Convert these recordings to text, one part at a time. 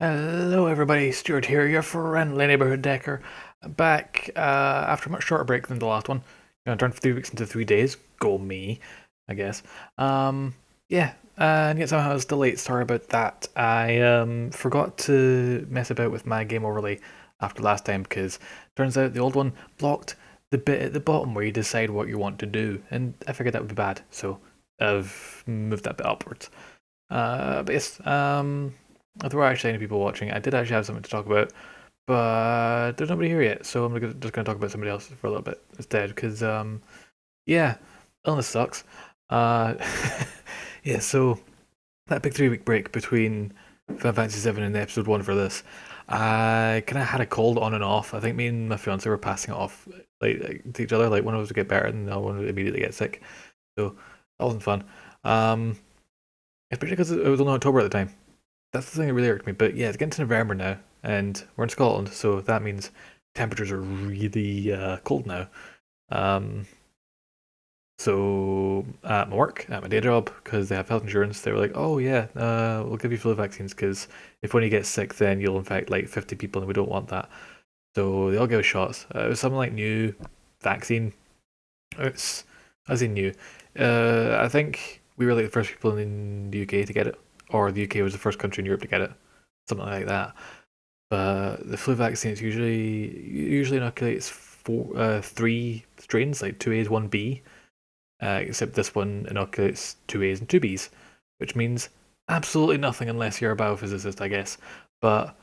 Hello everybody, Stuart here, your friendly neighbourhood decker. Back after a much shorter break than the last one. Gonna turn 3 weeks into 3 days. Go me, I guess. Yeah, and yet somehow it's delayed. Sorry about that. I forgot to mess about with my game overlay after last time because turns out the old one blocked the bit at the bottom where you decide what you want to do, and I figured that would be bad, so I've moved that bit upwards. But yes, there were actually any people watching. I did actually have something to talk about, but there's nobody here yet, so I'm just going to talk about somebody else for a little bit instead, because, yeah, illness sucks. Uh, yeah, so that big 3 week break between Final Fantasy 7 and episode 1 for this, I kind of had a cold on and off. I think me and my fiance were passing it off to each other. Like one of us would get better and the other one would immediately get sick. So that wasn't fun. Especially because it was only October at the time. That's the thing that really irked me. But yeah, it's getting to November now, and we're in Scotland, so that means temperatures are really cold now. Um, so at my work, at my day job, because they have health insurance, they were like, "Oh yeah, we'll give you flu vaccines because if when you get sick, then you'll infect like 50 people, and we don't want that." So they all gave us shots. It was something like new vaccine. It's as in new. I think we were like the first people in the UK to get it, or the UK was the first country in Europe to get it, something like that. But the flu vaccine is usually inoculates three strains, like two A's, one B. Except this one inoculates two A's and two B's, which means absolutely nothing unless you're a biophysicist, I guess. But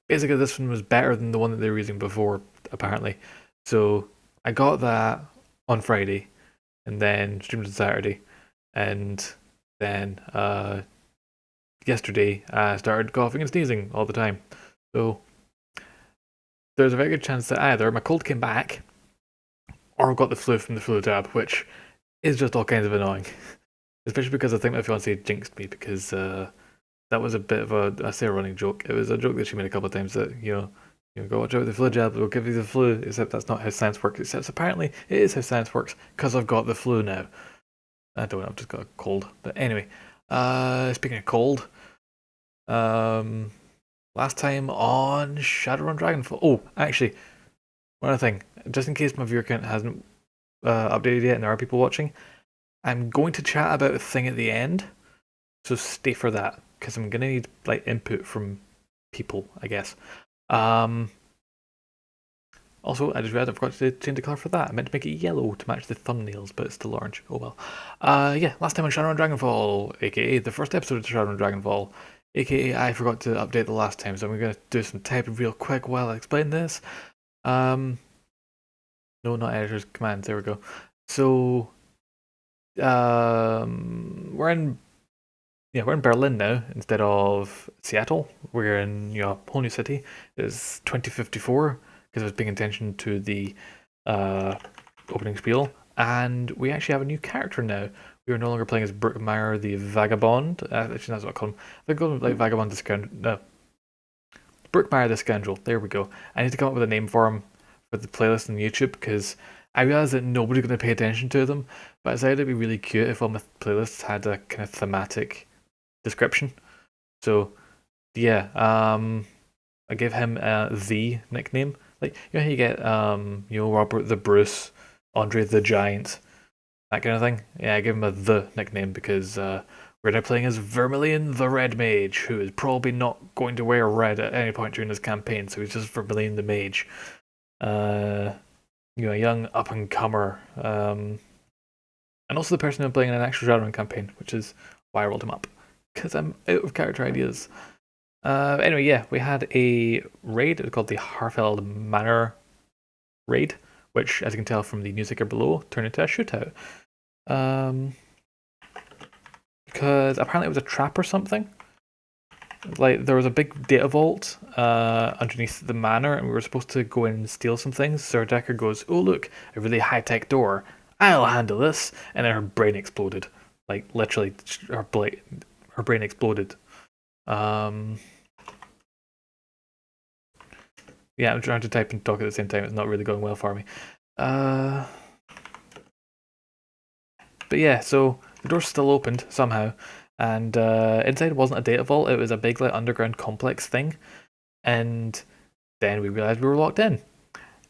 basically, this one was better than the one that they were using before, apparently. So I got that on Friday, and then streamed on Saturday, and then yesterday I started coughing and sneezing all the time. So there's a very good chance that either my cold came back, or I got the flu from the flu jab, which is just all kinds of annoying. Especially because I think my fiance jinxed me because that was a bit of I say a running joke. It was a joke that she made a couple of times that, go watch out with the flu jab, it'll give you the flu, except that's not how science works, except apparently it is how science works, because I've got the flu now. I don't know, I've just got a cold. But anyway, speaking of cold, last time on Shadowrun Dragonfall. Oh, actually, one other thing, just in case my viewer count hasn't updated yet and there are people watching, I'm going to chat about a thing at the end, so stay for that, because I'm going to need like input from people, I guess. Also, I just realized I forgot to change the colour for that. I meant to make it yellow to match the thumbnails, but it's still orange. Oh well. Yeah, last time on Shadowrun Dragonfall, aka the first episode of Shadowrun Dragonfall, aka I forgot to update the last time, so I'm going to do some typing real quick while I explain this. No, not editor's commands, there we go. So, we're in Berlin now instead of Seattle. We're in a whole new city. It's 2054 because I was paying attention to the opening spiel, and we actually have a new character now. We are no longer playing as Brookmeyer the Vagabond. Actually, that's what I call him. I call him like Vagabond the Scoundrel. No, Brookmeyer the Scoundrel. There we go. I need to come up with a name for him for the playlist on YouTube because I realize that nobody's going to pay attention to them. But I decided it'd be really cute if all my playlists had a kind of thematic description. So yeah, I gave him the nickname. Like how you get Robert the Bruce, Andre the Giant, that kind of thing. Yeah, I gave him a the nickname because we're now playing as Vermilion the Red Mage, who is probably not going to wear red at any point during this campaign, so he's just Vermilion the Mage. A young up and comer, and also the person who's playing in an actual Shadowrun campaign, which is why I rolled him up because I'm out of character ideas. Anyway, yeah, we had a raid. It was called the Harfeld Manor raid, which, as you can tell from the music below, turned into a shootout. Because apparently it was a trap or something. Like, there was a big data vault underneath the manor, and we were supposed to go in and steal some things. So our decker goes, "Oh, look, a really high-tech door. I'll handle this." And then her brain exploded. Like, literally, her brain exploded. Yeah, I'm trying to type and talk at the same time. It's not really going well for me. But yeah, so the door's still opened somehow, And inside wasn't a data vault, it was a big like underground complex thing. And then we realized we were locked in.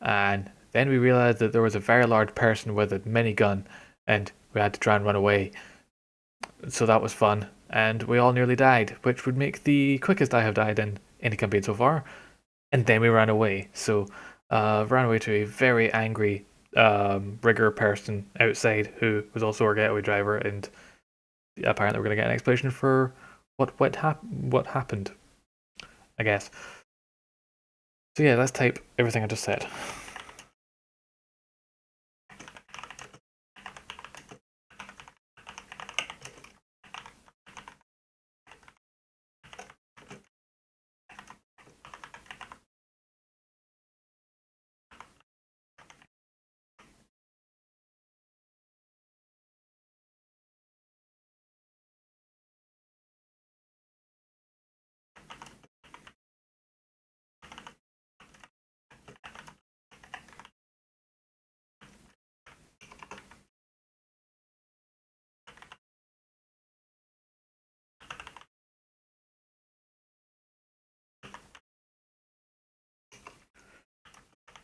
And then we realized that there was a very large person with a minigun, and we had to try and run away. So that was fun, and we all nearly died, which would make the quickest I have died in any campaign so far. And then we ran away. So ran away to a very angry rigger person outside who was also our getaway driver, and apparently we're going to get an explanation for what happened, I guess. So yeah, let's type everything I just said.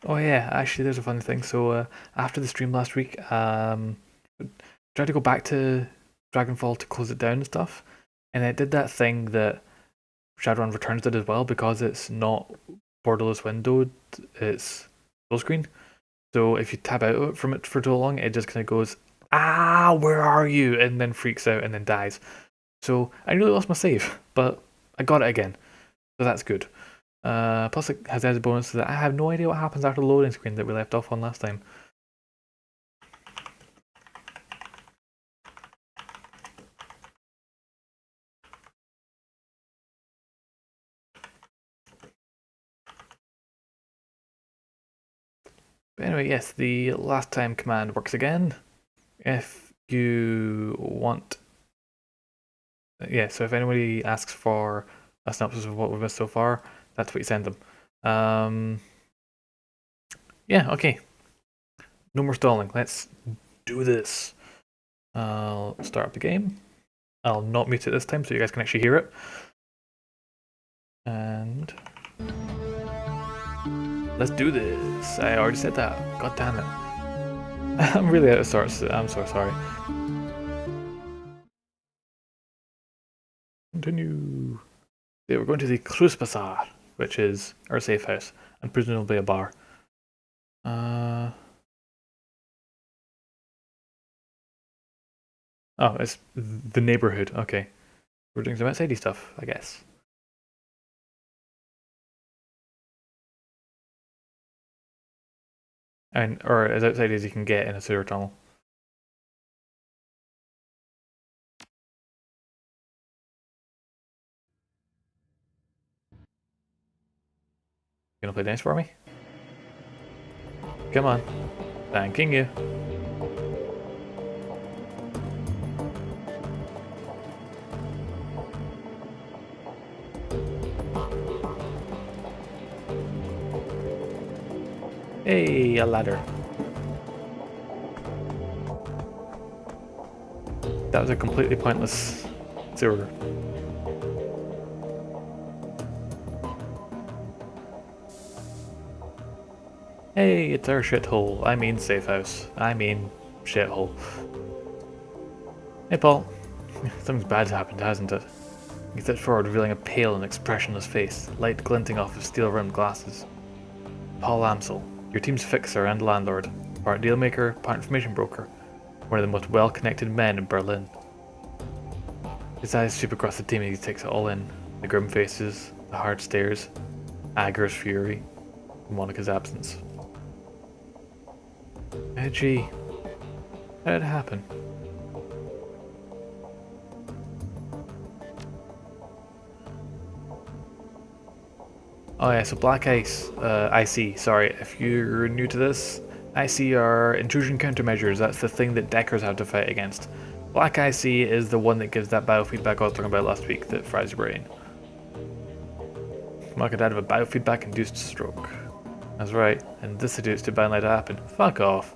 Oh yeah, actually, there's a fun thing. So after the stream last week, tried to go back to Dragonfall to close it down and stuff, and it did that thing that Shadowrun Returns did as well, because it's not borderless windowed, it's full screen. So if you tab out from it for too long, it just kind of goes, "Ah, where are you?" and then freaks out and then dies. So I nearly lost my save, but I got it again, so that's good. Plus, it has added bonus that I have no idea what happens after the loading screen that we left off on last time. But anyway, yes, the last time command works again. If you want, yeah, so if anybody asks for a synopsis of what we've missed so far, that's what you send them. Yeah, okay. No more stalling. Let's do this. I'll start up the game. I'll not mute it this time so you guys can actually hear it. And let's do this. I already said that. God damn it. I'm really out of sorts. I'm so sorry. Continue. Yeah, we're going to the Bazaar, which is our safe house, and presumably a bar. Oh, it's the neighborhood. Okay. We're doing some outsidey stuff, I guess. Or as outside as you can get in a sewer tunnel. You gonna play dance for me? Come on. Thanking you. Hey, a ladder. That was a completely pointless sewer. Hey, it's our shithole. I mean safe house. I mean shithole. Hey, Paul. Something bad's happened, hasn't it? He steps forward, revealing a pale and expressionless face, light glinting off of steel-rimmed glasses. Paul Amsel, your team's fixer and landlord, part dealmaker, part information broker, one of the most well-connected men in Berlin. His eyes sweep across the team and he takes it all in. The grim faces, the hard stares, Agar's fury, Monika's absence. Oh gee, how did it happen? Oh yeah, so Black Ice, IC, sorry, if you're new to this, IC are intrusion countermeasures, that's the thing that deckers have to fight against. Black IC is the one that gives that biofeedback I was talking about last week that fries your brain. Monika died of a biofeedback induced stroke. That's right, and this seduced to ban light to happen. Fuck off.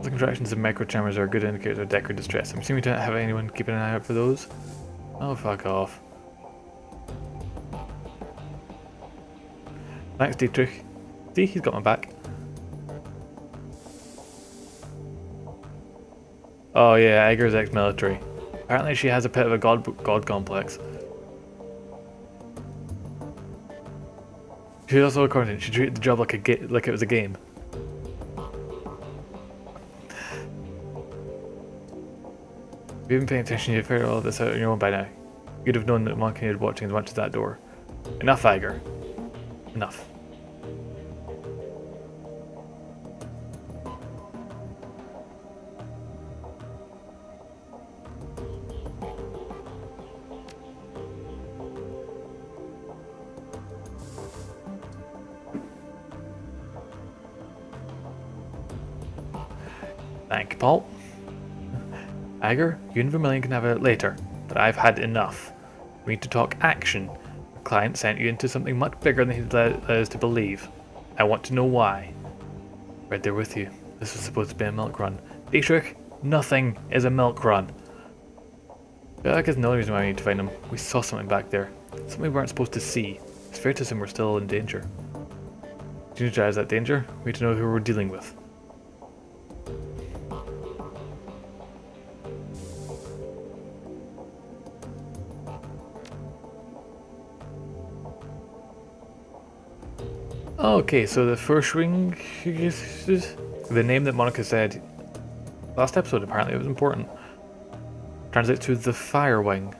The contractions of microtremors are a good indicator of Decker distress. I'm assuming you don't have anyone keeping an eye out for those. Oh, fuck off. Thanks, Dietrich. See, he's got my back. Oh yeah, Egger's ex-military. Apparently she has a bit of a god complex. She also, according to, she treated the job like it was a game. If you've been paying attention, you've figured all this out on your own by now. You'd have known that Monika needed watching as much as that door. Enough, Egger. Enough. Thank you, Paul. Egger, you and Vermilion can have it later, but I've had enough. We need to talk action. The client sent you into something much bigger than he'd led us to believe. I want to know why. Right there with you. This was supposed to be a milk run. Dietrich, nothing is a milk run. That is another reason why we need to find him. We saw something back there. Something we weren't supposed to see. It's fair to assume we're still in danger. To neutralize that danger, we need to know who we're dealing with. Okay, so the first ring, the name that Monika said last episode, apparently it was important, translates to the Fire Wing,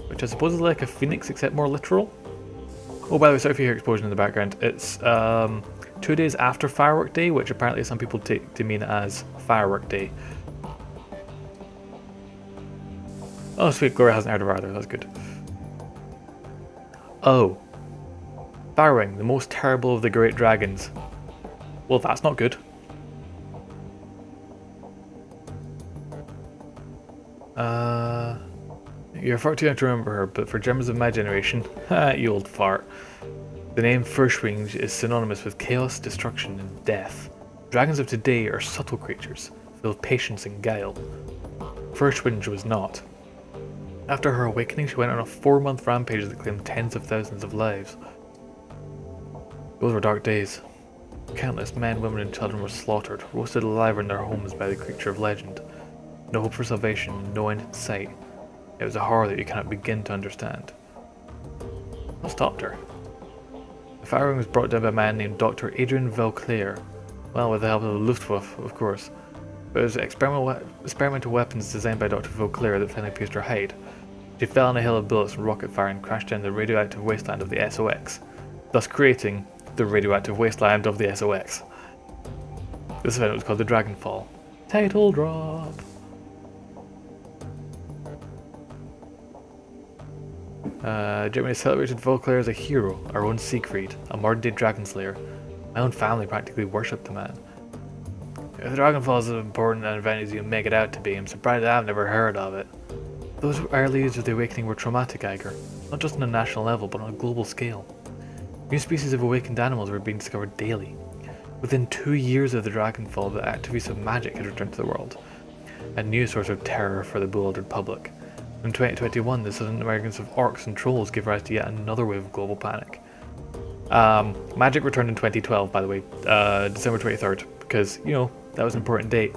which I suppose is like a phoenix except more literal. Oh, by the way, sorry if you hear explosion in the background. It's 2 days after Firework Day, which apparently some people take to mean as Firework Day. Oh sweet, Gloria hasn't heard of either, that's good. Oh. Firewing, the most terrible of the great dragons. Well, that's not good. You're far too young to remember her, but for Germans of my generation, you old fart. The name Firstwing is synonymous with chaos, destruction, and death. Dragons of today are subtle creatures, full of patience and guile. Firstwing was not. After her awakening, she went on a 4-month rampage that claimed tens of thousands of lives. Those were dark days. Countless men, women, and children were slaughtered, roasted alive in their homes by the creature of legend. No hope for salvation, no end in sight. It was a horror that you cannot begin to understand. What stopped her? The firing was brought down by a man named Dr. Adrian Valclair. Well, with the help of the Luftwaffe, of course. But it was experimental weapons designed by Dr. Valclair that finally pierced her hide. She fell in a hail of bullets and rocket fire and crashed down the radioactive wasteland of the SOX, thus creating the radioactive wasteland of the SOX. This event was called the Dragonfall. Title drop! Germany celebrated Volclair as a hero, our own Siegfried, a modern-day dragon slayer. My own family practically worshipped the man. If the Dragonfall is as important an event as you make it out to be, I'm surprised I've never heard of it. Those early years of the awakening were traumatic, Iger, not just on a national level, but on a global scale. New species of awakened animals were being discovered daily. Within 2 years of the Dragonfall, the active use of magic had returned to the world, a new source of terror for the bewildered public. In 2021, the sudden emergence of orcs and trolls gave rise to yet another wave of global panic. Magic returned in 2012, by the way, December 23rd, because, you know, that was an important date.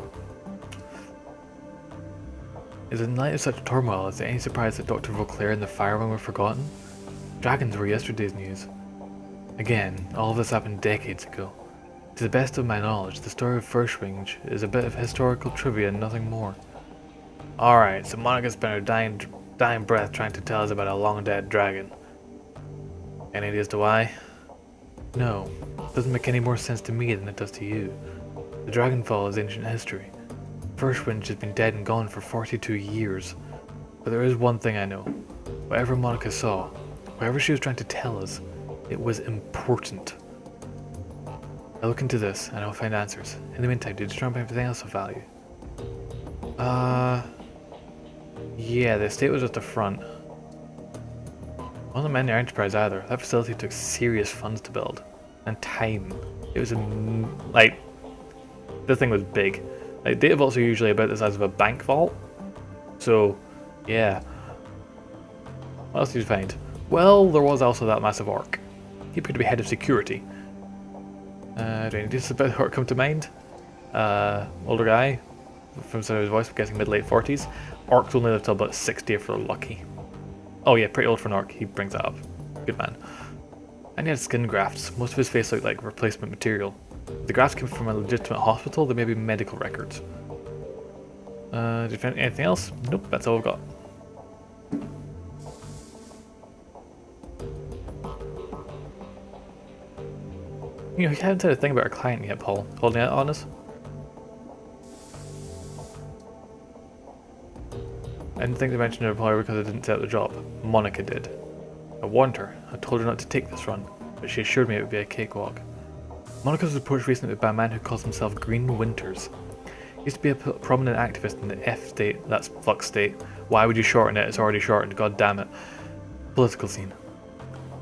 Is in light of such turmoil, is there any surprise that Dr. Vauclair and the Firewing were forgotten? Dragons were yesterday's news. Again, all of this happened decades ago. To the best of my knowledge, the story of Firstwing is a bit of historical trivia and nothing more. Alright, so Monika spent her dying breath trying to tell us about a long-dead dragon. Any idea as to why? No, it doesn't make any more sense to me than it does to you. The Dragonfall is ancient history. Firstwing has been dead and gone for 42 years. But there is one thing I know. Whatever Monika saw, whatever she was trying to tell us, it was important. I'll look into this and I'll find answers. In the meantime, did you turn up everything else of value? Yeah, the estate was at the front. Wasn't many enterprise either. That facility took serious funds to build. And time. It was this thing was big. Like, data vaults are usually about the size of a bank vault. So, yeah. What else did you find? Well, there was also that massive orc. He appeared to be head of security. Do any details about the orc come to mind? Older guy, from the sound of his voice, I'm guessing mid-late 40s. Orcs only live till about 60 if they're lucky. Oh yeah, pretty old for an orc, he brings that up. Good man. And he had skin grafts. Most of his face looked like replacement material. If the grafts came from a legitimate hospital, they may be medical records. Did you find anything else? Nope, that's all I've got. You know, you haven't said a thing about our client yet, Paul. Holding out on us? I didn't think they mentioned her employer because I didn't set up the job. Monika did. I warned her. I told her not to take this run, but she assured me it would be a cakewalk. Monika was approached recently by a man who calls himself Green Winters. He used to be a prominent activist in the F state, that's Flux state. Why would you shorten it? It's already shortened, god damn it. Political scene.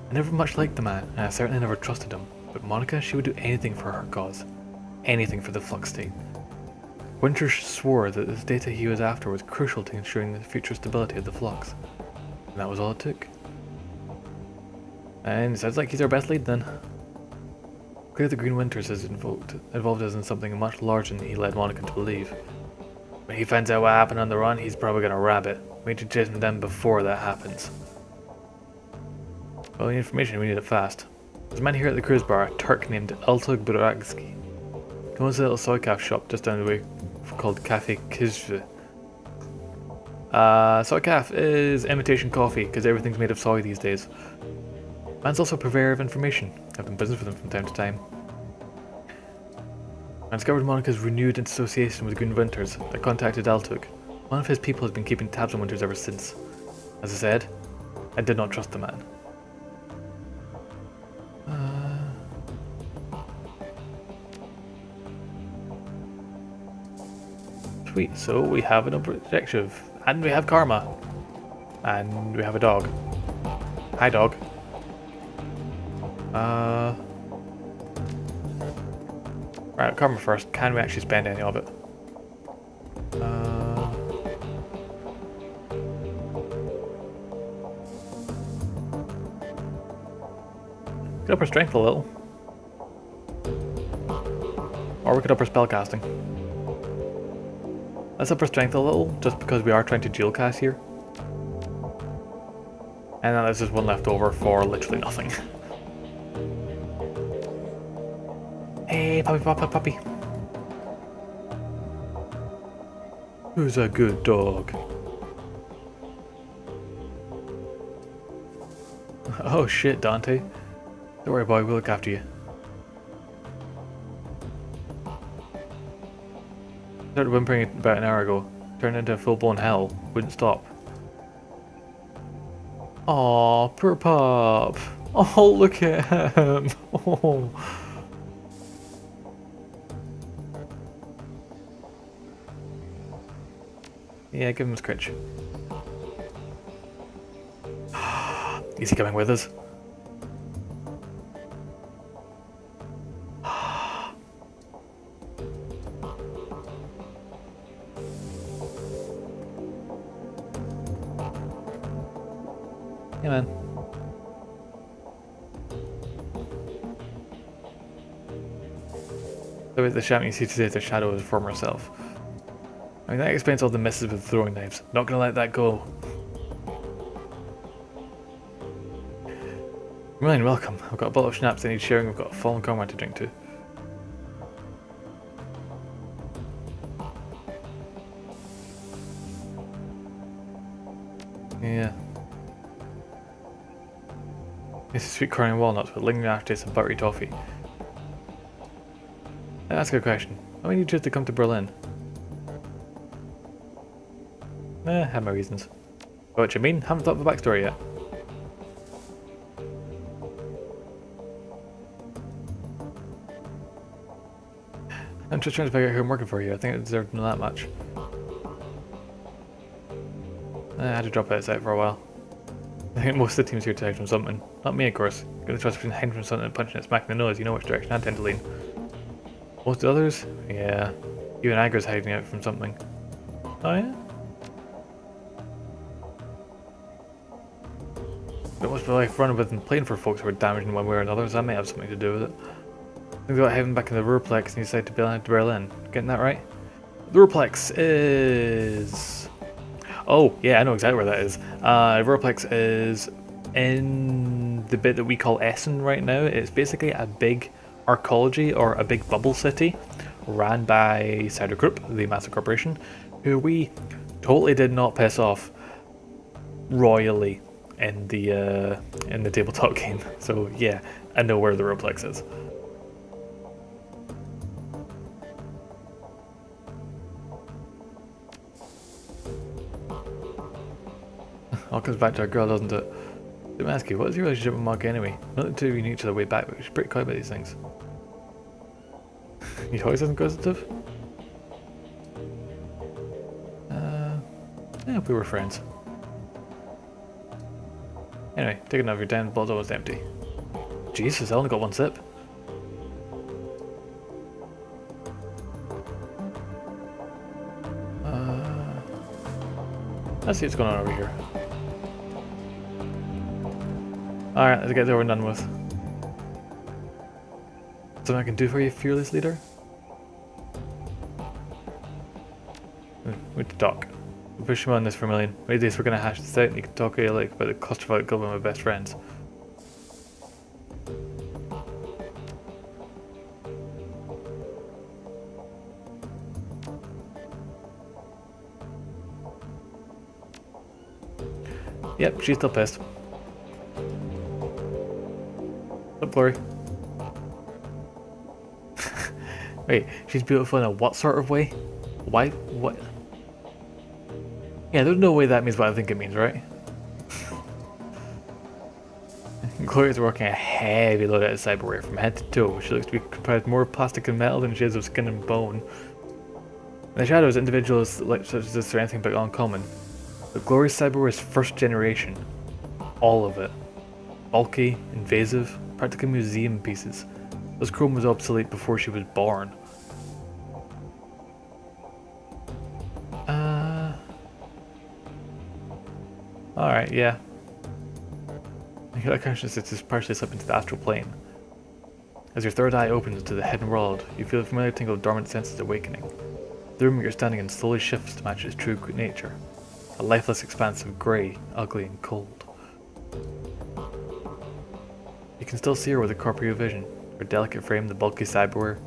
I never much liked the man, and I certainly never trusted him. But Monika, she would do anything for her cause. Anything for the Flux state. Winters swore that this data he was after was crucial to ensuring the future stability of the Flux. And that was all it took. And it sounds like he's our best lead then. Clearly the Green Winters is involved us in something much larger than he led Monika to believe. When he finds out what happened on the run, he's probably gonna rab it. We need to chase him down before that happens. Well, the information, we need it fast. There's a man here at the cruise bar, a Turk named Altug Buragsky. He owns a little soy calf shop just down the way called Cafe Kizve. Soy calf is imitation coffee because everything's made of soy these days. Man's also a purveyor of information. I've done business with him from time to time. I discovered Monika's renewed association with Green Winters. I contacted Altug. One of his people has been keeping tabs on Winters ever since. As I said, I did not trust the man. Sweet, so we have an objective, and we have karma, and we have a dog. Hi dog. Right, karma first. Can we actually spend any of it? Could up our strength a little. Or we could up our spellcasting. Let's up our strength a little, just because we are trying to dual cast here. And then there's just one left over for literally nothing. Hey, puppy, puppy, puppy. Who's a good dog? Oh shit, Dante. Don't worry, boy, we'll look after you. Started whimpering about an hour ago. Turned into a full-blown hell. Wouldn't stop. Aw, poor pup. Oh, look at him. Oh. Yeah, give him a scritch. Is he coming with us? Yeah, man. The shaman you see today is the shadow of his former self. I mean, that explains all the misses with throwing knives. Not gonna let that go. You're really welcome. I've got a bottle of schnapps I need sharing. We've got a fallen comrade to drink to. Yeah. It's a sweet crying walnuts with lingering aftertaste of buttery toffee. That's a good question. Why would you choose to come to Berlin? I have my reasons. What you mean? Haven't thought of the backstory yet. I'm just trying to figure out who I'm working for here. I think I deserve to know that much. I had to drop outside for a while. I think most of the teams here to hide from something. Not me, of course. Got the choice between hiding from something and punching it smack in the nose. You know which direction I tend to lean. Most others? Yeah. Even Agger's hiding out from something. Oh yeah? It must be like running with and playing for folks who are damaged in one way or another, so that may have something to do with it. Things about having back in the Ruhrplex and you decide to bail out to Berlin. Getting that right? The Ruhrplex is... Oh, yeah, I know exactly where that is. Ruhrplex is in the bit that we call Essen right now. It's basically a big arcology or a big bubble city ran by Cider Group, the massive corporation, who we totally did not piss off royally in the tabletop game. So yeah, I know where the Ruhrplex is. All comes back to our girl, doesn't it? Let me ask you, what is your relationship with Monika anyway? Not the two of you knew each other way back, but she's pretty quiet about these things. You always inquisitive? Yeah, we were friends. Anyway, take another down, the bottle's almost empty. Jesus, I only got one sip. Let's see what's going on over here. Alright, let's get this over and done with. Something I can do for you, fearless leader? We need to talk. We'll push him on this for a million. Maybe we're gonna hash this out and you can talk to you like about the clusterfuck club with my best friends. Yep, she's still pissed. What's up, Glory? Wait, she's beautiful in a what sort of way? Why? What? Yeah, there's no way that means what I think it means, right? Gloria's working a heavy load out of cyberware from head to toe. She looks to be comprised more of plastic and metal than she is of skin and bone. In the shadows, individuals like such as this are anything but uncommon. But Glory's cyberware is first generation. All of it. Bulky, invasive, practically museum pieces. This chrome was obsolete before she was born. Alright, yeah. That consciousness is partially slipped into the astral plane. As your third eye opens to the hidden world, you feel a familiar tingle of dormant senses awakening. The room you're standing in slowly shifts to match its true nature. A lifeless expanse of grey, ugly and cold. You can still see her with a corporeal vision, her delicate frame, the bulky cyberware.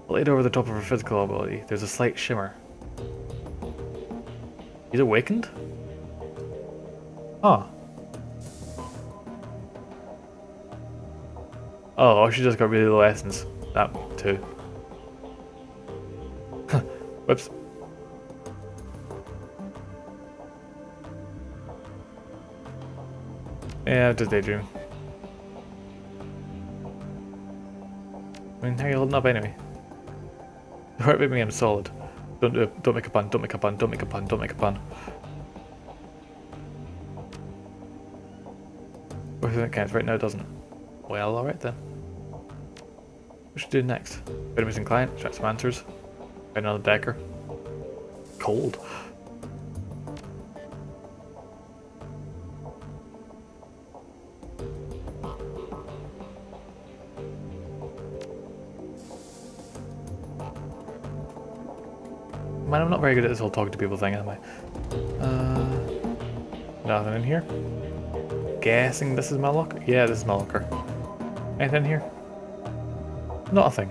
Laid over the top of her physical body, there's a slight shimmer. He's awakened? Huh. Oh, she just got really low essence. That too. Whoops. Yeah, just daydreaming. I mean, how are you holding up anyway? The heart beat me, I'm solid. Don't do it. Don't make a pun, don't make a pun, don't make a pun, don't make a pun. What if that counts? Right now it doesn't. Well, alright then. What should we do next? Bit of missing client, check some answers. Find another decker. Cold. Man, I'm not very good at this whole talking to people thing, am I? Nothing in here. Guessing this is my locker? Yeah, this is my locker. Anything in here? Nothing.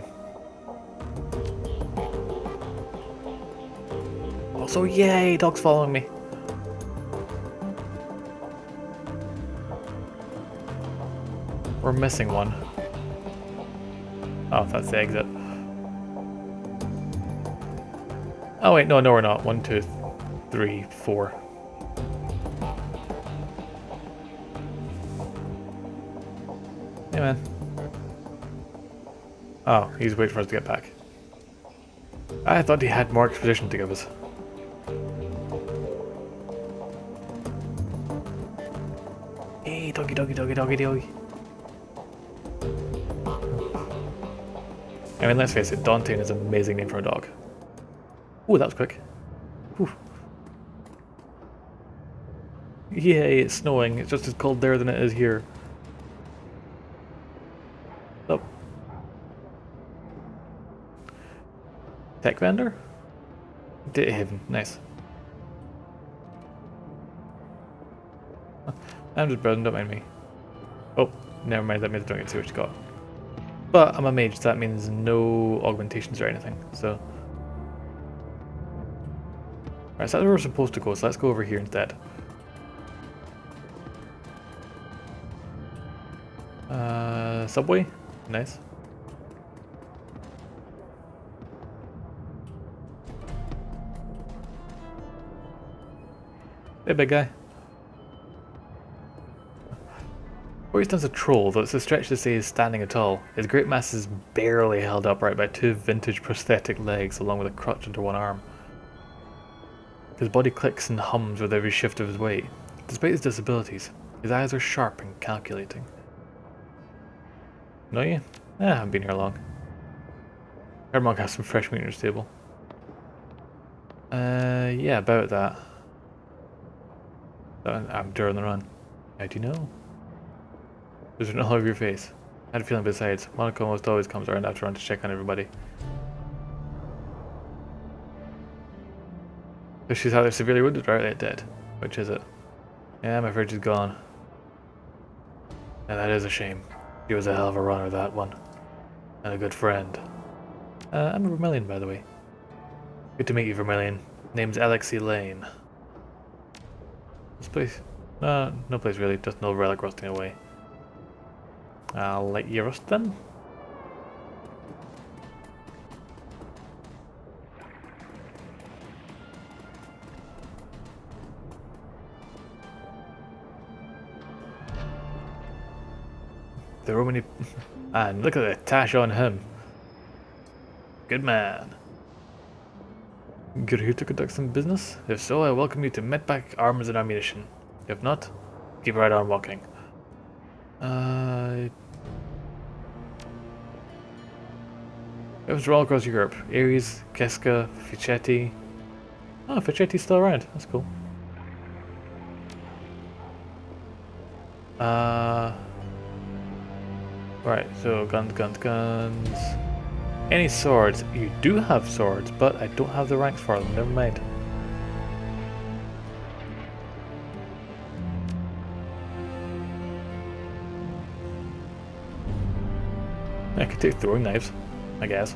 Also, yay, dog's following me. We're missing one. Oh, that's the exit. Oh wait, no, we're not. 1, 2, 3, 4. Hey man. Oh, he's waiting for us to get back. I thought he had more exposition to give us. Hey, doggy, doggy, doggy, doggy, doggy. I mean, let's face it, Daunting is an amazing name for a dog. Ooh, that was quick. Whew. Yay, it's snowing. It's just as cold there than it is here. Oh. Tech vendor? Data haven, nice. I'm just browsing, don't mind me. Oh, never mind, that means I don't get to see what you got. But I'm a mage, so that means no augmentations or anything, so... Right, so that's where we're supposed to go, so let's go over here instead. Subway? Nice. Hey, big guy. Or he's done as a troll, though it's a stretch to say he's standing at all. His great mass is barely held upright by two vintage prosthetic legs along with a crutch under one arm. His body clicks and hums with every shift of his weight. Despite his disabilities, his eyes are sharp and calculating. Know you? I haven't been here long. Hermog has some fresh meat in his table. Yeah, about that. I'm during the run. How do you know? There's an all over your face. I had a feeling besides. Monika almost always comes around after run to check on everybody. So she's either severely wounded or outright dead. Which is it? Yeah, I'm afraid she's gone. Yeah, that is a shame. She was a hell of a runner, that one. And a good friend. I'm a Vermilion, by the way. Good to meet you, Vermilion. Name's Alexi Lane. This place? No place really, just an old relic rusting away. I'll let you rust then. The Romany... And look at the tash on him. Good man. You're here to conduct some business? If so, I welcome you to Medpack Arms and Ammunition. If not, keep right on walking. It was all across Europe. Ares, Keska, Fichetti. Oh, Fichetti's still around. That's cool. Right, so guns. Any swords? You do have swords, but I don't have the ranks for them. Never mind. I could take throwing knives, I guess.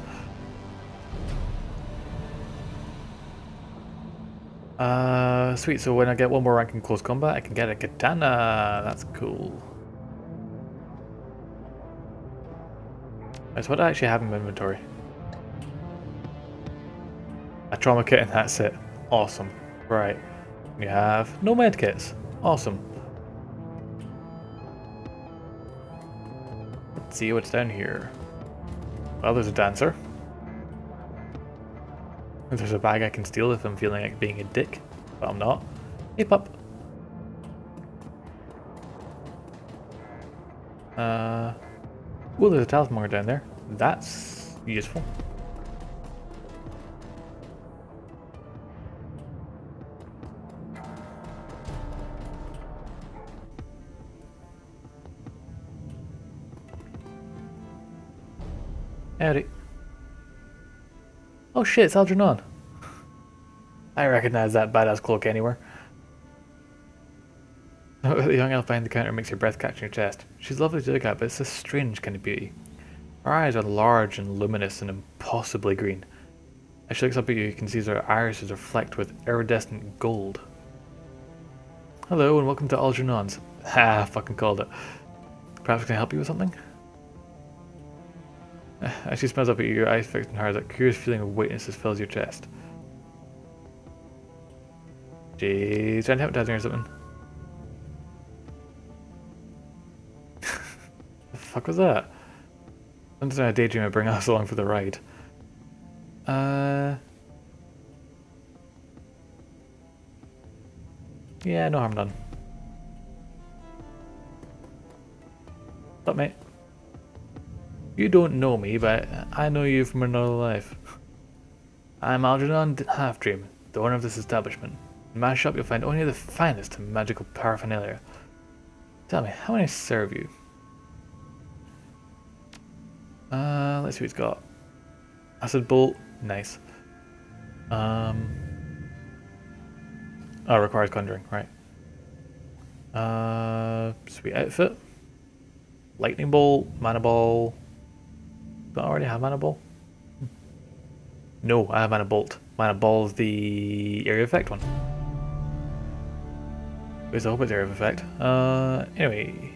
Sweet, so when I get one more rank in close combat, I can get a katana. That's cool. That's what I actually have in my inventory. A trauma kit and that's it. Awesome. Right. You have no med kits. Awesome. Let's see what's down here. Well, there's a dancer. There's a bag I can steal if I'm feeling like being a dick, but I'm not. Hey, pup. Oh, there's a talisman down there. That's useful. Howdy. Oh shit, it's Algernon. I recognize that badass cloak anywhere. The young elf behind the counter makes your breath catch in your chest. She's lovely to look at, but it's a strange kind of beauty. Her eyes are large and luminous and impossibly green. As she looks up at you, you can see her irises reflect with iridescent gold. Hello and welcome to Algernon's. Ha, fucking called it. Perhaps I can help you with something? As she smiles up at you, your eyes fixed on her, that curious feeling of weightlessness fills your chest. She's trying to hypnotize me or something. The fuck was that? Sometimes I daydream I bring us along for the ride. Yeah, no harm done. What's up, mate? You don't know me, but I know you from another life. I'm Algernon Halfdream, the owner of this establishment. In my shop you'll find only the finest magical paraphernalia. Tell me, how may I serve you? Let's see what he's got. Acid bolt, nice. Oh, requires conjuring, right. Sweet outfit. Lightning bolt, mana ball. Do I already have mana ball? No, I have mana bolt. Mana ball is the area effect one. At least I hope it's area of effect. Anyway.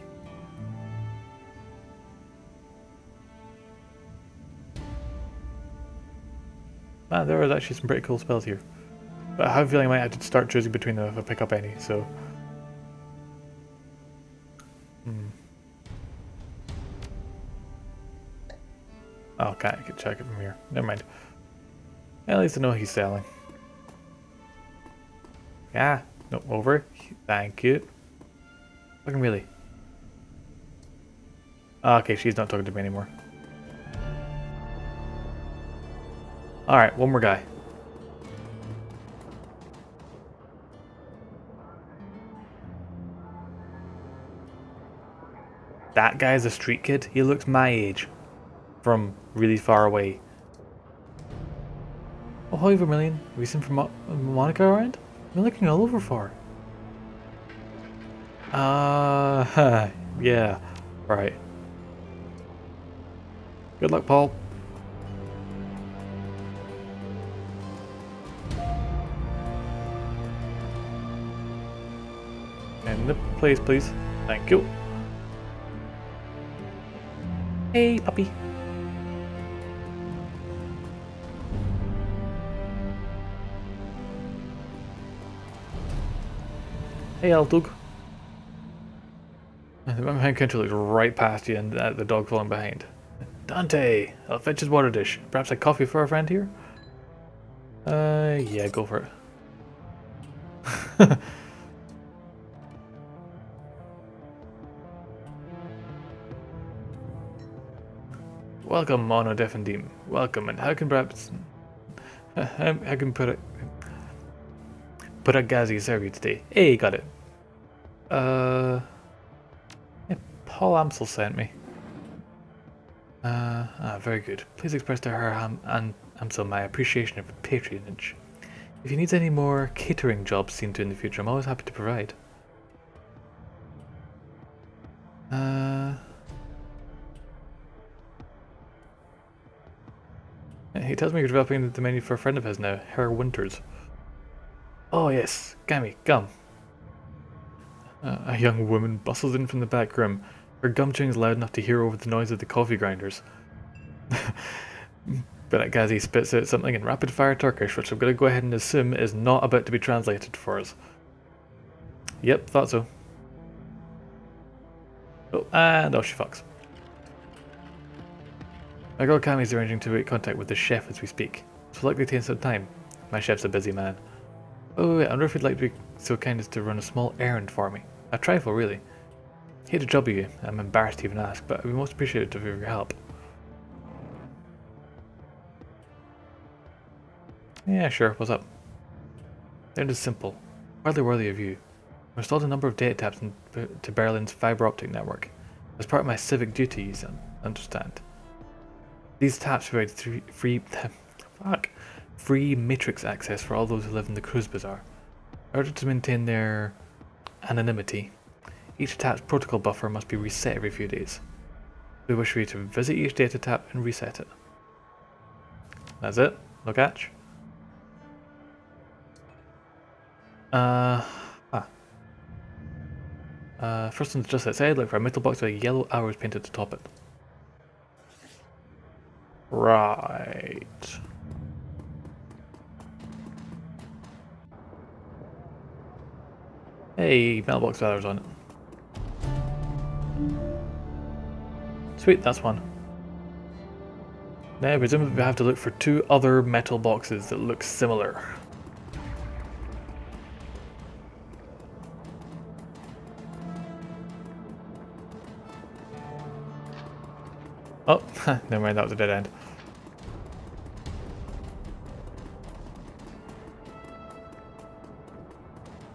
Man, there is actually some pretty cool spells here. But I have a feeling I might have to start choosing between them if I pick up any, so. Oh, okay, I can check it from here. Never mind. At least I know he's selling. Yeah, no, over. Thank you. Fucking really. Okay, she's not talking to me anymore. Alright, one more guy. That guy's a street kid. He looks my age. From really far away. Oh, hi Vermilion. Have you seen from Monika around? I've been looking all over for her. Yeah. Right. Good luck, Paul. In the place, please. Thank you. Hey, puppy. Hey, Altug. The man behind counter looks right past you and the dog falling behind. Dante! I'll fetch his water dish. Perhaps a coffee for our friend here? Yeah, go for it. Welcome, Mono Defendim. Welcome, and how can perhaps... how can Puragazi serve you today? Hey, got it. Yeah, Paul Amsel sent me. Very good. Please express to her and Amsel my appreciation of her patronage. If you need any more catering jobs seen to in the future, I'm always happy to provide. He tells me you're developing the menu for a friend of his now, Herr Winters. Oh yes, Gammy, come. A young woman bustles in from the back room. Her gum chewing is loud enough to hear over the noise of the coffee grinders. But Gazi spits out something in rapid-fire Turkish, which I'm going to go ahead and assume is not about to be translated for us. Yep, thought so. Oh, and off she fucks. My girl Cammy's arranging to make contact with the chef as we speak. This will likely take some time. My chef's a busy man. Oh, wait, I wonder if you'd like to be so kind as to run a small errand for me. A trifle, really. Hate to trouble you. I'm embarrassed to even ask, but I'd be most appreciative of your help. Yeah, sure. What's up? It is simple. Hardly worthy of you. I've installed a number of data taps to Berlin's fiber optic network. As part of my civic duties, understand. These taps provide free matrix access for all those who live in the Cruise Bazaar. In order to maintain their anonymity, each tap's protocol buffer must be reset every few days. We wish for you to visit each data tap and reset it. That's it? No catch? First one's just outside, look for a metal box with yellow arrows painted atop it. Right. Hey, mailbox with arrows on it. Sweet, that's one. Now, presumably we have to look for 2 other metal boxes that look similar. Oh, never mind, that was a dead end.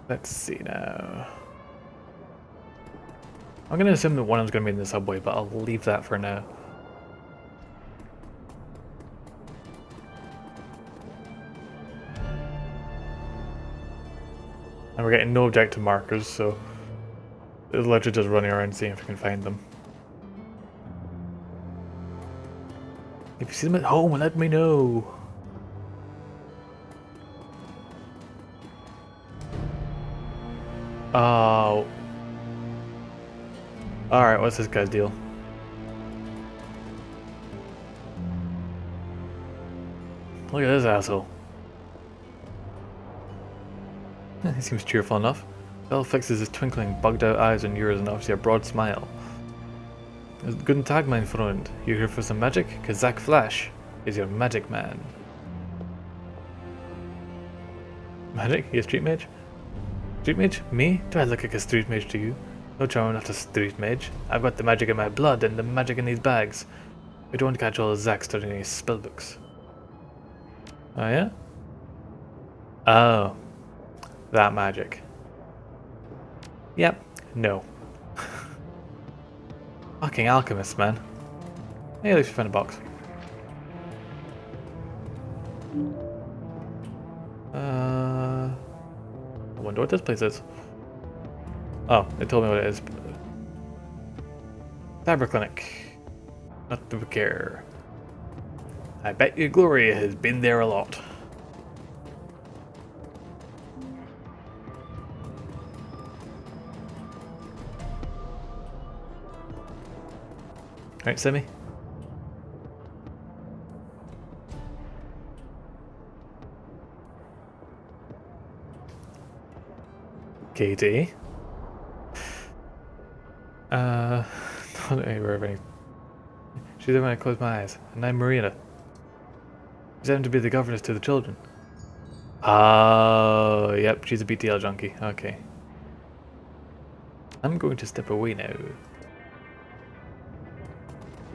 Let's see now. I'm going to assume that one of them's going to be in the subway, but I'll leave that for now. And we're getting no objective markers, so it's literally just running around seeing if we can find them. If you see them at home, let me know. Oh. Alright, what's this guy's deal? Look at this asshole. He seems cheerful enough. Bell fixes his twinkling, bugged out eyes on yours and obviously a broad smile. Guten Tag, mein Freund. You here for some magic? Cause Zack Flash is your magic man. Magic? You a street mage? Street mage? Me? Do I look like a street mage to you? No charm, I'm not a street mage. I've got the magic in my blood and the magic in these bags. We don't catch all of Zack studying any spellbooks. Oh yeah? Oh. That magic. Yep. No. Fucking alchemist, man. Hey, at least we found a box. I wonder what this place is. Oh, it told me what it is. Cyber Clinic. Not to care. I bet you Gloria has been there a lot. Right, Simi? Katie? Not anywhere of any. She's there when I close my eyes, and I'm Marina. She's aimed to be the governess to the children. Oh, yep, she's a BTL junkie. Okay. I'm going to step away now.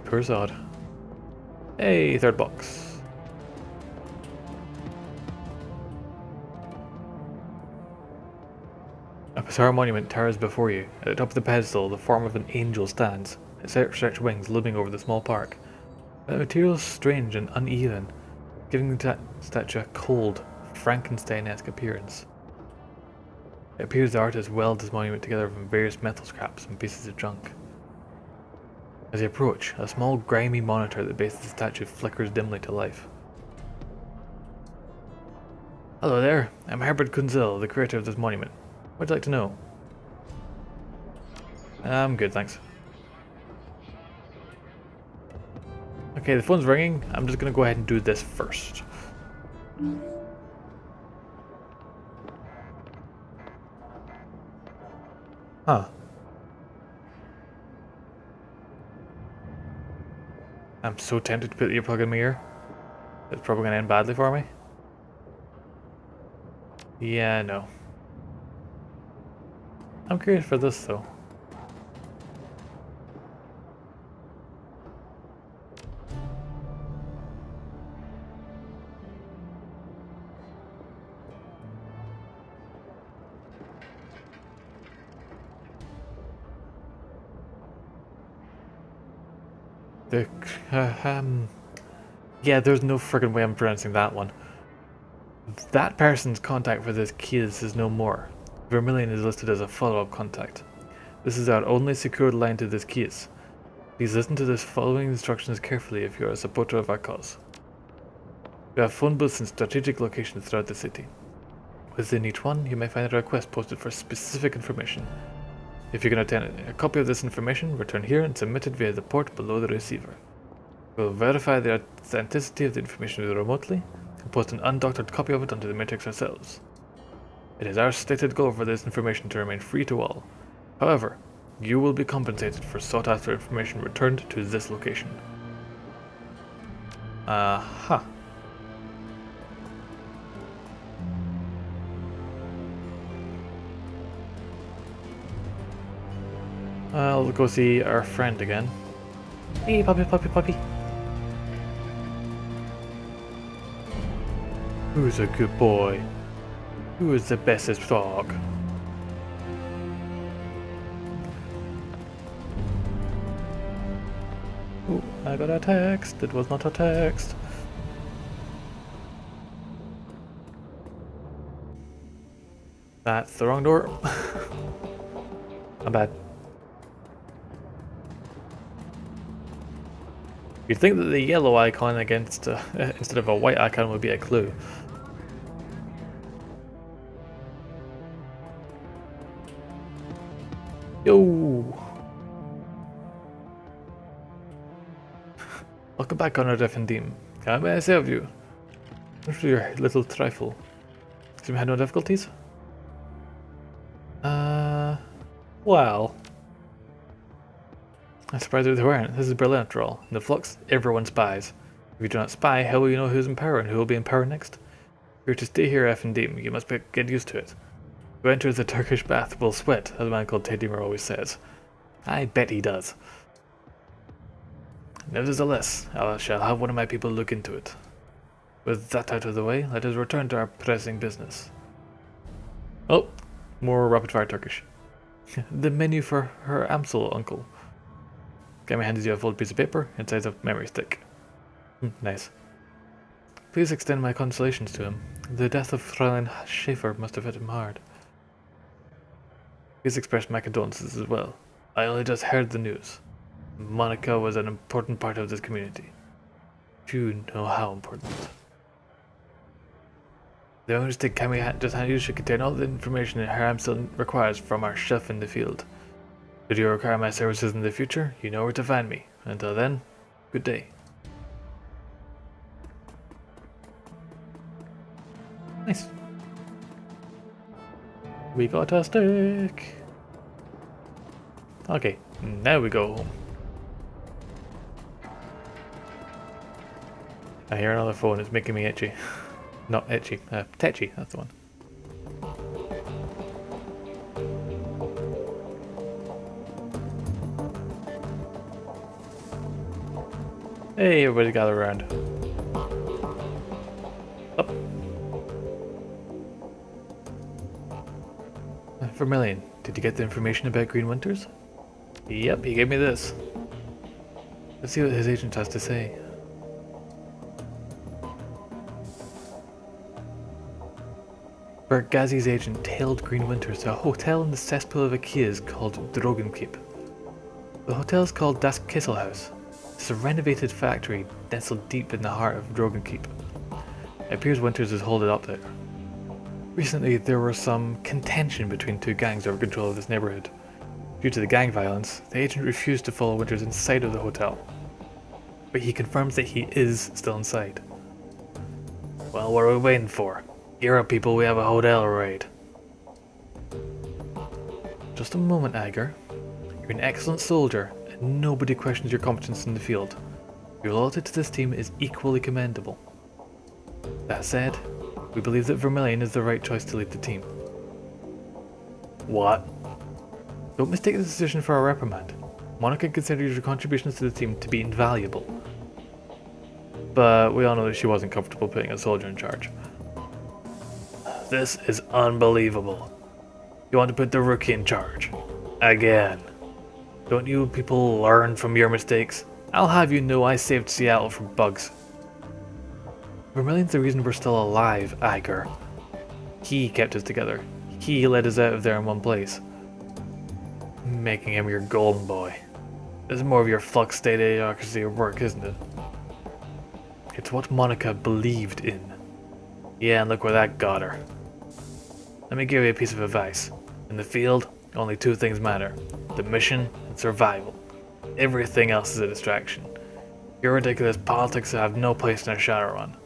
Poor sod. Hey, third box. A bizarre monument towers before you. At the top of the pedestal, the form of an angel stands, its outstretched wings looming over the small park. The material is strange and uneven, giving the statue a cold, Frankenstein-esque appearance. It appears the artist welded this monument together from various metal scraps and pieces of junk. As you approach, a small grimy monitor at the base of the statue flickers dimly to life. Hello there, I'm Herbert Kunzel, the creator of this monument. What would you like to know? I'm good, thanks. Okay, the phone's ringing. I'm just gonna go ahead and do this first. Huh. I'm so tempted to put the earplug in my ear. It's probably gonna end badly for me. Yeah, no. I'm curious for this though. Yeah, there's no friggin' way I'm pronouncing that one. That person's contact for this case is no more. Vermilion is listed as a follow-up contact. This is our only secured line to this case. Please listen to the following instructions carefully if you are a supporter of our cause. We have phone booths in strategic locations throughout the city. Within each one, you may find a request posted for specific information. If you can obtain a copy of this information, return here and submit it via the port below the receiver. We will verify the authenticity of the information remotely and post an undoctored copy of it onto the matrix ourselves. It is our stated goal for this information to remain free to all. However, you will be compensated for sought-after information returned to this location. Aha. I'll go see our friend again. Hey, puppy, puppy, puppy. Who's a good boy? Who is the bestest dog? Ooh, I got a text. It was not a text. That's the wrong door. My bad. You'd think that the yellow icon against instead of a white icon would be a clue. Yo! Welcome back on our different team. How may I serve you? What's your little trifle? Seem you had no difficulties? Well. I'm surprised they weren't. This is Berlin after all. In the flux, everyone spies. If you do not spy, how will you know who's in power and who will be in power next? If you're to stay here, F&D, you must get used to it. Who enters the Turkish bath will sweat, as a man called Tedimer always says. I bet he does. Nevertheless, I shall have one of my people look into it. With that out of the way, let us return to our pressing business. Oh, more rapid-fire Turkish. The menu for her Amsel uncle. Gammy hands you a folded piece of paper inside a memory stick. Nice. Please extend my consolations to him. The death of Fräulein Schäfer must have hit him hard. Please express my condolences as well. I only just heard the news. Monika was an important part of this community. Few know how important. The only stick Cammy just handed you should contain all the information her Amsel requires from our chef in the field. Should you require my services in the future, you know where to find me. Until then, good day. Nice. We got a stick. Okay, now we go home. I hear another phone, it's making me itchy. Not itchy, tetchy, that's the one. Hey, everybody gather around. Up. Vermilion, did you get the information about Green Winters? Yep, he gave me this. Let's see what his agent has to say. Bergazi's agent tailed Green Winters to a hotel in the cesspool of Akias called Drogenkeep. The hotel is called Das Kesselhaus. It's a renovated factory nestled deep in the heart of Drogenkeep. It appears Winters is holed up there. Recently, there was some contention between two gangs over control of this neighborhood. Due to the gang violence, the agent refused to follow Winters inside of the hotel. But he confirms that he is still inside. Well, what are we waiting for? Gear up, people, we have a hotel raid. Just a moment, Iger. You're an excellent soldier, and nobody questions your competence in the field. Your loyalty to this team is equally commendable. That said, we believe that Vermilion is the right choice to lead the team. What? Don't mistake this decision for a reprimand. Monika considers your contributions to the team to be invaluable. But we all know that she wasn't comfortable putting a soldier in charge. This is unbelievable. You want to put the rookie in charge? Again. Don't you people learn from your mistakes? I'll have you know I saved Seattle from bugs. Vermilion's the reason we're still alive, Iger. He kept us together. He led us out of there in one place. Making him your golden boy. This is more of your flux state idiocracy work, isn't it? It's what Monika believed in. Yeah, and look where that got her. Let me give you a piece of advice. In the field, only two things matter. The mission and survival. Everything else is a distraction. Your ridiculous politics have no place in our Shadowrun.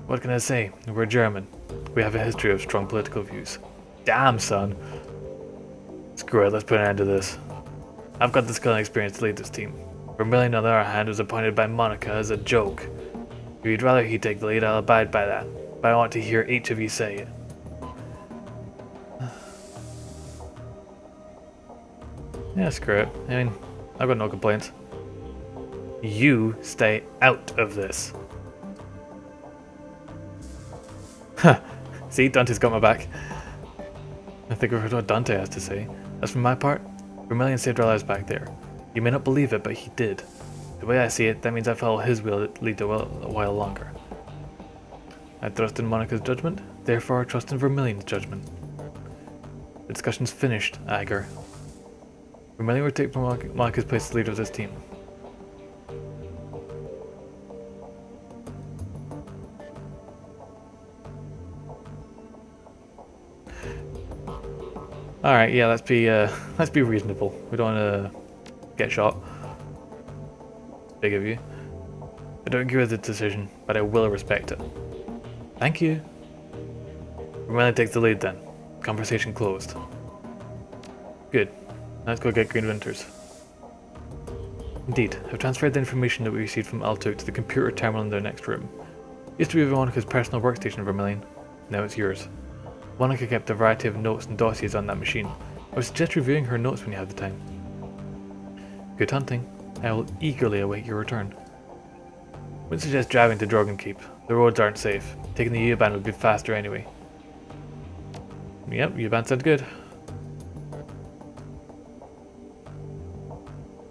What can I say? We're German. We have a history of strong political views. Damn, son. Screw it, let's put an end to this. I've got the skill and experience to lead this team. Vermilion, on the other hand, was appointed by Monika as a joke. If you'd rather he take the lead, I'll abide by that. But I want to hear each of you say it. Yeah, screw it. I mean, I've got no complaints. You stay out of this. Huh. See, Dante's got my back. I think we've heard what Dante has to say. As for my part, Vermilion saved our lives back there. You may not believe it, but he did. The way I see it, that means I follow his will lead a while longer. I trust in Monika's judgment, therefore I trust in Vermilion's judgment. The discussion's finished, Agar. Vermilion will take Monika's place as leader of this team. Alright, yeah, let's be reasonable. We don't want to get shot. Big of you. I don't agree with the decision, but I will respect it. Thank you. Vermilion takes the lead then. Conversation closed. Good. Let's go get Green Winters. Indeed, I've transferred the information that we received from Altuk to the computer terminal in their next room. It used to be Monika's personal workstation, Vermilion. Now it's yours. Monika kept a variety of notes and dossiers on that machine. I would suggest reviewing her notes when you have the time. Good hunting. I will eagerly await your return. Wouldn't suggest driving to Dragonkeep. The roads aren't safe. Taking the U-Bahn would be faster anyway. Yep, U-Bahn sounds good.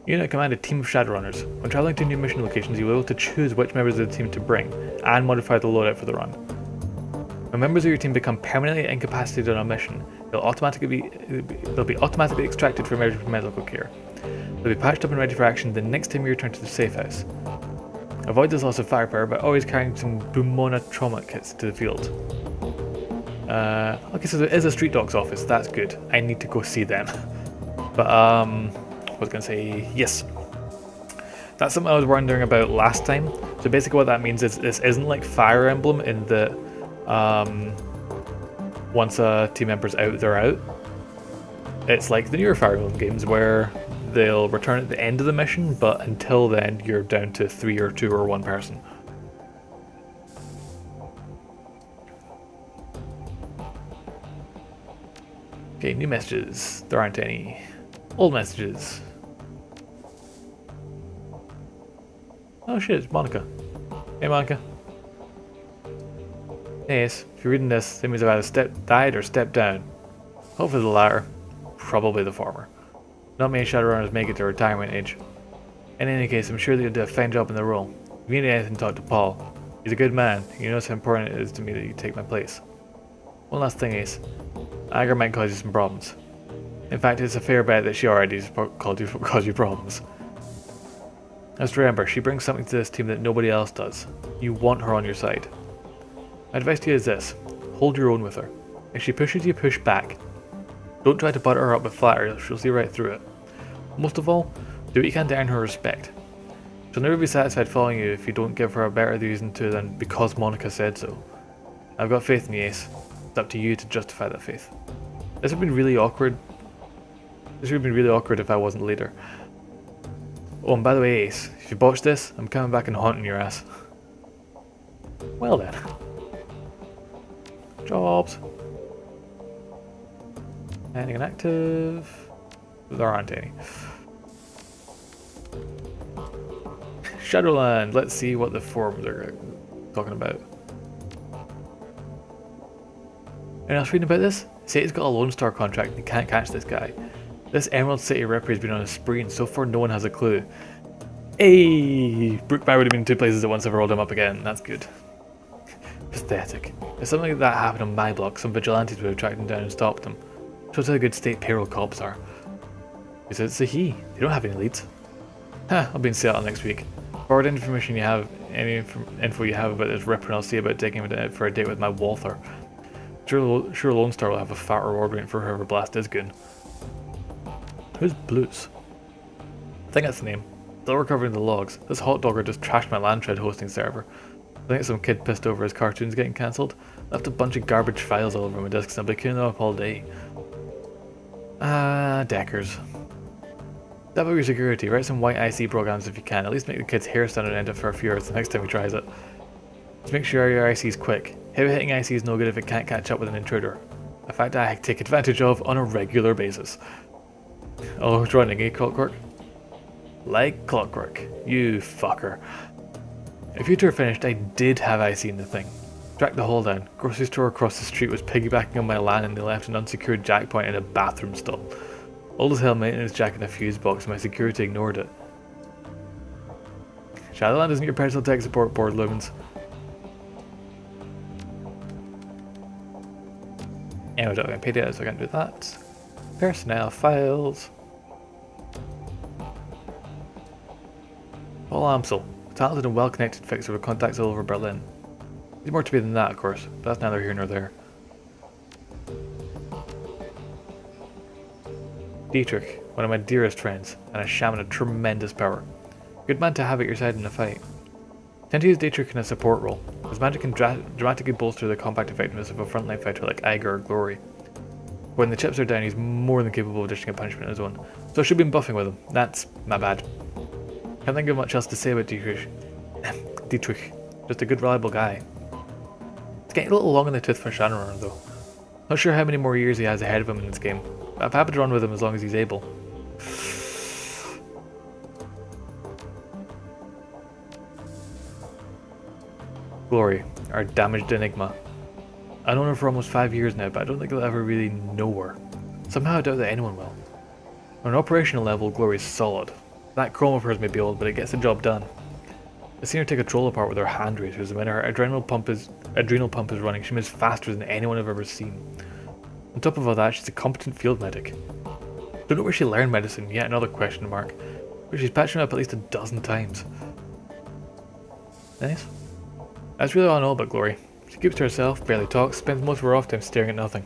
Unit command a team of Shadowrunners. When traveling to new mission locations, you will be able to choose which members of the team to bring, and modify the loadout for the run. When members of your team become permanently incapacitated on a mission, they'll be automatically extracted from medical care. They'll be patched up and ready for action the next time you return to the safe house. Avoid this loss of firepower by always carrying some Bumona trauma kits to the field. Okay, so there is a street dogs office, that's good. I need to go see them. But, I was going to say, yes. That's something I was wondering about last time. So basically what that means is this isn't like Fire Emblem in that once a team member's out, they're out. It's like the newer Fire Emblem games where they'll return at the end of the mission, but until then you're down to 3 or 2 or 1 person. Okay, new messages. There aren't any. Old messages. Oh shit, it's Monika. Hey Monika. Hey Ace, if you're reading this, it means I've either died or stepped down. Hopefully the latter. Probably the former. Not many Shadowrunners make it to retirement age. In any case, I'm sure that you'll do a fine job in the role. If you need anything, talk to Paul. He's a good man. He knows how important it is to me that you take my place. One last thing, Ace. Agar might cause you some problems. In fact, it's a fair bet that she already caused you problems. Just remember, she brings something to this team that nobody else does. You want her on your side. My advice to you is this. Hold your own with her. If she pushes you, push back. Don't try to butter her up with flattery, she'll see right through it. Most of all, do what you can to earn her respect. She'll never be satisfied following you if you don't give her a better reason to than because Monika said so. I've got faith in you, Ace. It's up to you to justify that faith. This would have been really awkward. This would have been really awkward if I wasn't leader. Oh, and by the way, Ace, if you botch this, I'm coming back and haunting your ass. Well then. Jobs. Anything active? There aren't any. Shadowland. Let's see what the forums are talking about. Anyone else reading about this? Satan's got a Lone Star contract and he can't catch this guy. This Emerald City Ripper has been on a spree and so far no one has a clue. Hey! Brookby would have been in 2 places at once if I rolled him up again. That's good. Pathetic. If something like that happened on my block, some vigilantes would have tracked him down and stopped him. Shows how good state payroll cops are. He said it's a he. They don't have any leads. I'll be in Seattle next week. Forward any information you have, any info you have about this Ripper, and I'll see about taking him out for a date with my Walther. Sure Lone Star will have a fat reward waiting for whoever blast is good. Who's Blues? I think that's the name. Still recovering the logs. This hot dogger just trashed my Landtread hosting server. I think some kid pissed over his cartoons getting cancelled. Left a bunch of garbage files all over my disks and I'll be cleaning them up all day. Deckers. Step up your security, write some white IC programs if you can, at least make the kid's hair stand on end for a few hours the next time he tries it. Just make sure your IC is quick. Heavy hitting IC is no good if it can't catch up with an intruder. A fact I take advantage of on a regular basis. Oh, it's running, eh, Clockwork? Like clockwork. You fucker. If you two are finished, I did have icy in the thing. Tracked the hole down. Grocery store across the street was piggybacking on my land and they left an unsecured jack point in a bathroom stall. Old as hell maintenance jack in a fuse box and my security ignored it. Shadowland isn't your personal tech support board, Lumens. Anyway, I don't have PDA, so I can't do that. Personnel files. Paul Amsel, a talented and well-connected fixer with contacts all over Berlin. There's more to me than that, of course, but that's neither here nor there. Dietrich, one of my dearest friends, and a shaman of tremendous power. Good man to have at your side in a fight. Tend to use Dietrich in a support role. His magic can dramatically bolster the compact effectiveness of a frontline fighter like Eiger or Glory. When the chips are down, he's more than capable of dishing a punishment on his own, so I should be buffing with him. That's my bad. Can't think of much else to say about Dietrich. Dietrich, just a good reliable guy. It's getting a little long in the tooth for Shadowrun though. Not sure how many more years he has ahead of him in this game, but I'm happy to run with him as long as he's able. Glory, our damaged enigma. I've known her for almost 5 years now, but I don't think I'll ever really know her. Somehow I doubt that anyone will. On an operational level, Glory's solid. That chrome of hers may be old, but it gets the job done. I've seen her take a troll apart with her hand racers, and when her adrenal pump is running, she moves faster than anyone I've ever seen. On top of all that, she's a competent field medic. Don't know where she learned medicine, yet another question mark, but she's patched me up at least a dozen times. Nice. That's really all I know about Glory. She keeps to herself, barely talks, spends most of her off time staring at nothing.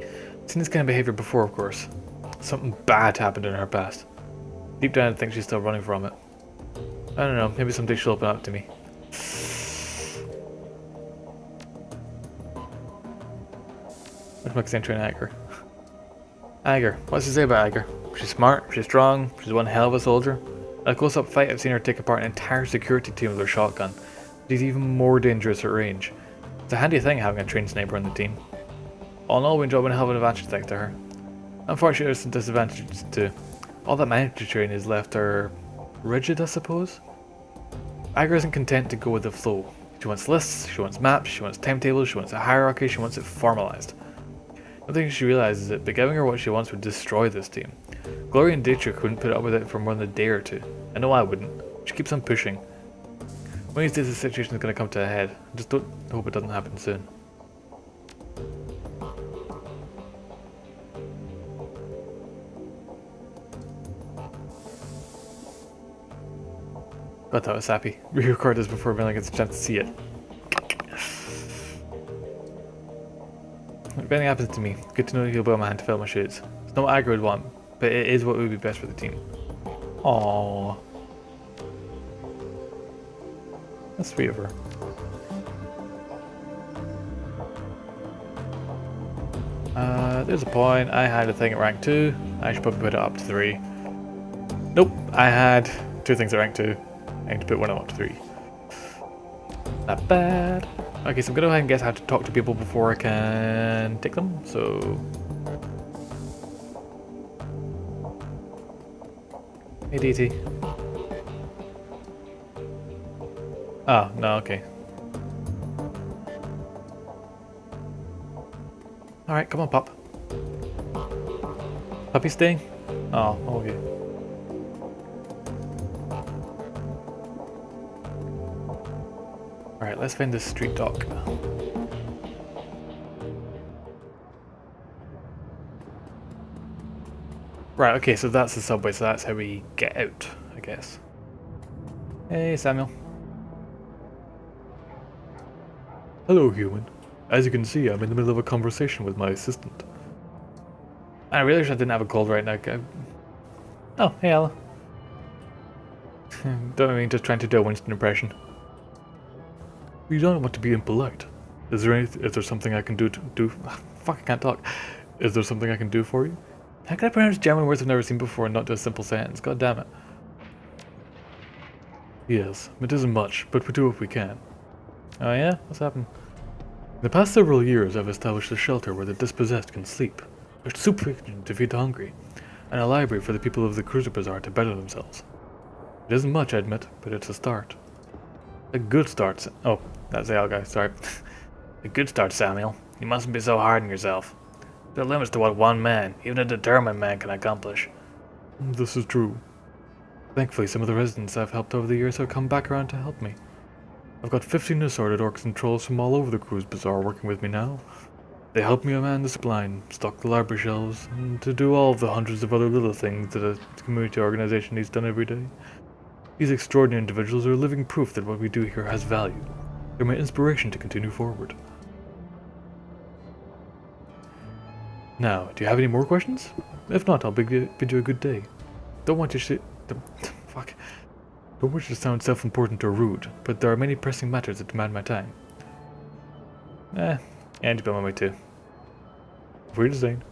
I've seen this kind of behaviour before, of course. Something bad happened in her past. Deep down I think she's still running from it. I don't know, maybe someday she'll open up to me. Where's my entry on Eiger? Eiger, what's to say about Eiger? She's smart, she's strong, she's one hell of a soldier. At a close-up fight I've seen her take apart an entire security team with her shotgun. She's even more dangerous at range. It's a handy thing having a trained sniper on the team. All in all, we enjoy one hell of an advantage thanks to her. Unfortunately, there's some disadvantages too. All that mandatory training has left her rigid, I suppose? Eiger isn't content to go with the flow. She wants lists, she wants maps, she wants timetables, she wants a hierarchy, she wants it formalized. I don't think she realizes it, but giving her what she wants would destroy this team. Glory and Dietrich wouldn't put up with it for more than a day or two. I know I wouldn't. She keeps on pushing. One of these days the situation is going to come to a head. I just don't hope it doesn't happen soon. God, that was sappy. Re-record this before everyone gets a chance to see it. If anything happens to me, good to know you'll be on my hand to fill my shoes. It's not what Aggro would want, but it is what would be best for the team. Aww. That's sweet of her. There's a point. I had a thing at rank 2. I should probably put it up to 3. Nope, I had 2 things at rank 2. I need to put one up to 3. Not bad. Okay, so I'm going to go ahead and guess how to talk to people before I can take them. So... Hey DT. Oh, no, okay. Alright, come on, pup. Puppy staying? Oh, okay. Alright, let's find this street dock. Right, okay, so that's the subway, so that's how we get out, I guess. Hey, Samuel. Hello, human. As you can see, I'm in the middle of a conversation with my assistant. I realized I didn't have a cold right now. Oh, hey, Ella. Don't mean just trying to do a Winston impression. You don't want to be impolite. Is there something I can do to do? Fuck, I can't talk. Is there something I can do for you? How can I pronounce German words I've never seen before and not do a simple sentence? God damn it. Yes, it isn't much, but we do what we can. Oh yeah? What's happened? In the past several years, I've established a shelter where the dispossessed can sleep. There's soup for you to feed the hungry. and a library for the people of the Cruiser Bazaar to better themselves. It isn't much, I admit, but it's a start. A good start. Oh, that's the old guy, sorry. A good start, Samuel. You mustn't be so hard on yourself. There are limits to what one man, even a determined man, can accomplish. This is true. Thankfully, some of the residents I've helped over the years have come back around to help me. I've got 15 assorted orcs and trolls from all over the Cruise Bazaar working with me now. They help me man the spline, stock the library shelves, and to do all of the hundreds of other little things that a community organization needs done every day. These extraordinary individuals are living proof that what we do here has value. They're my inspiration to continue forward. Now, do you have any more questions? If not, I'll bid you a good day. Don't want you Don't wish to sound self-important or rude, but there are many pressing matters that demand my time. And you've been on my way too. Weird design.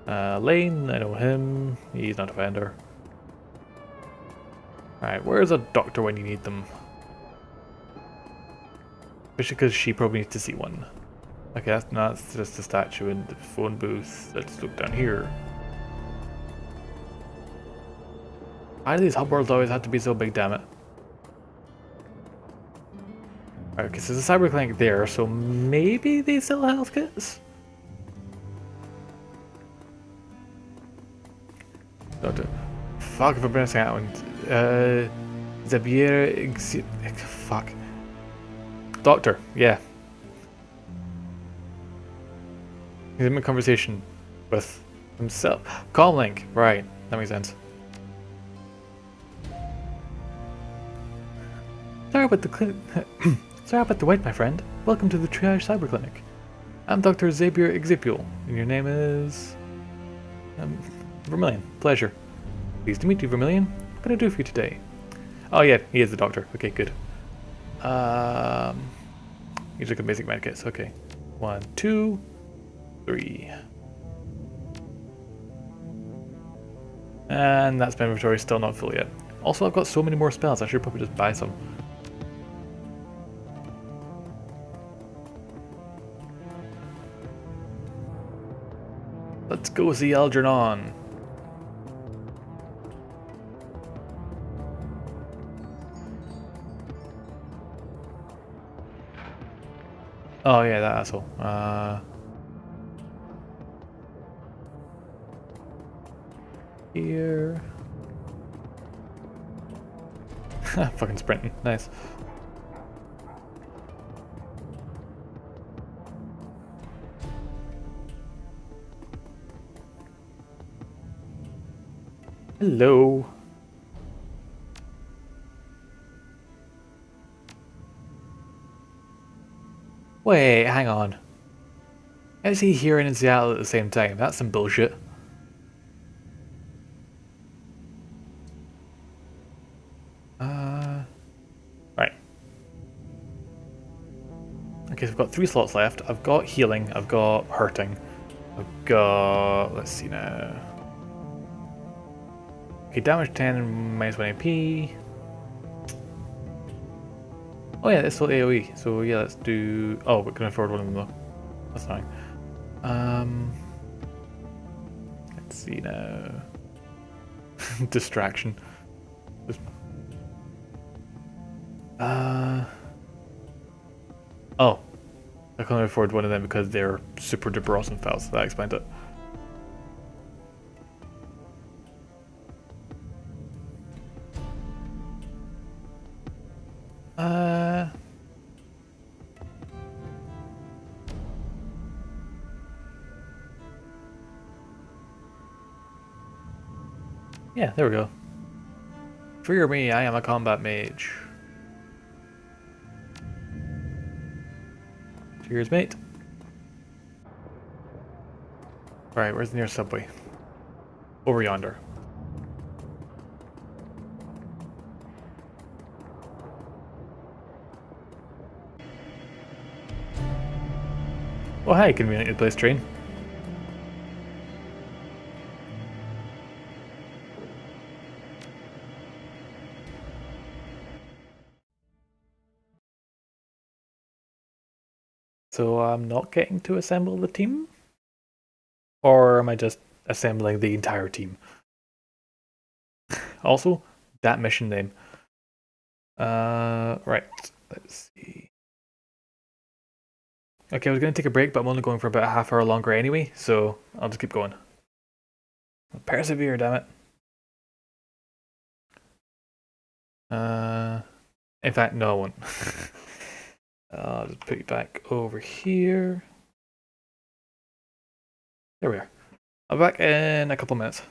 Lane, I know him. He's not a vendor. Alright, where's a doctor when you need them? Especially because she probably needs to see one. Okay, that's just a statue in the phone booth. Let's look down here. Why do these hub worlds always have to be so big, damn it? Okay, so there's a cyber clinic there, so maybe they sell health kits? Doctor. Fuck if I'm pronouncing that one. Xavier. Fuck. Doctor, yeah. He's in a conversation with himself. Comlink, right, that makes sense. Sorry about the clinic. Sorry about the wait, my friend. Welcome to the Triage Cyber Clinic. I'm Dr. Xavier Exipial, and your name is... Vermilion. Pleasure. Pleased to meet you, Vermilion. What can I do for you today? Oh yeah, he is the doctor. Okay, good. He's like a basic medkits. Okay. 1, 2, 3. And that spell inventory is still not full yet. Also, I've got so many more spells, I should probably just buy some. Let's go see Algernon. Oh yeah, that asshole. Here. Fucking sprinting. Nice. Hello. Wait, hang on. How is he here and in Seattle at the same time? That's some bullshit. Right. Okay, so I've got 3 slots left. I've got healing, I've got hurting, I've got... let's see now. Okay, damage 10, minus 1 AP. Oh yeah, that's still AoE, so yeah, let's do... oh, we can afford one of them though. That's fine. Let's see now. Distraction. Just... oh. I can only afford one of them because they're super duper awesome files, so that explains it. Yeah, there we go. Fear me, I am a combat mage. Cheers, mate. Alright, where's the nearest subway? Over yonder. Oh hi, conveniently placed train. So I'm not getting to assemble the team? Or am I just assembling the entire team? Also, that mission name. Right. Let's see. Okay, I was going to take a break, but I'm only going for about a half hour longer anyway, so I'll just keep going. Persevere, damn it. In fact, no, I won't. I'll just put you back over here. There we are. I'll be back in a couple minutes.